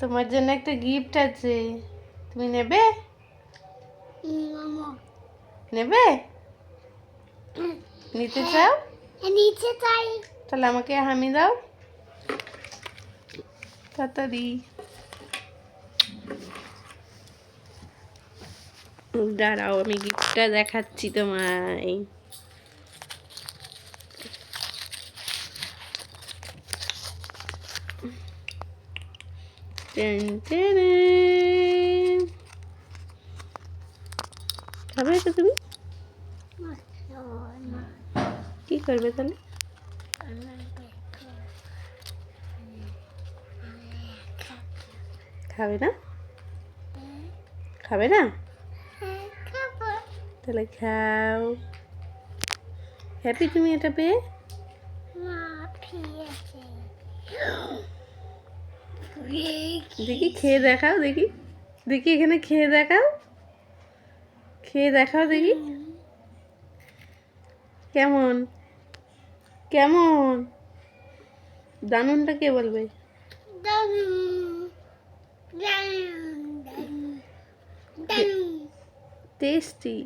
তোমার জন্য একটা গিফট আছে, তুমি নেবে? নেবে? নিতে চাও? নিচে চাই। তাহলে আমাকে হামি দাও তাড়াতাড়ি। দাঁড়াও, আমি গিফটটা দেখাচ্ছি তোমায়। Ten ten. খাবে তো তুমি? কি করবে তাহলে? খাবে না? খাবে না? তাহলে খাও। হ্যাপি তুমি এটা পেয়ে? দেখি খেয়ে দেখাও, দেখি দেখি এখানে খেয়ে দেখাও, খেয়ে দেখাও দেখি কেমন কেমন। দানুনটা কে বলবে? টেস্টি।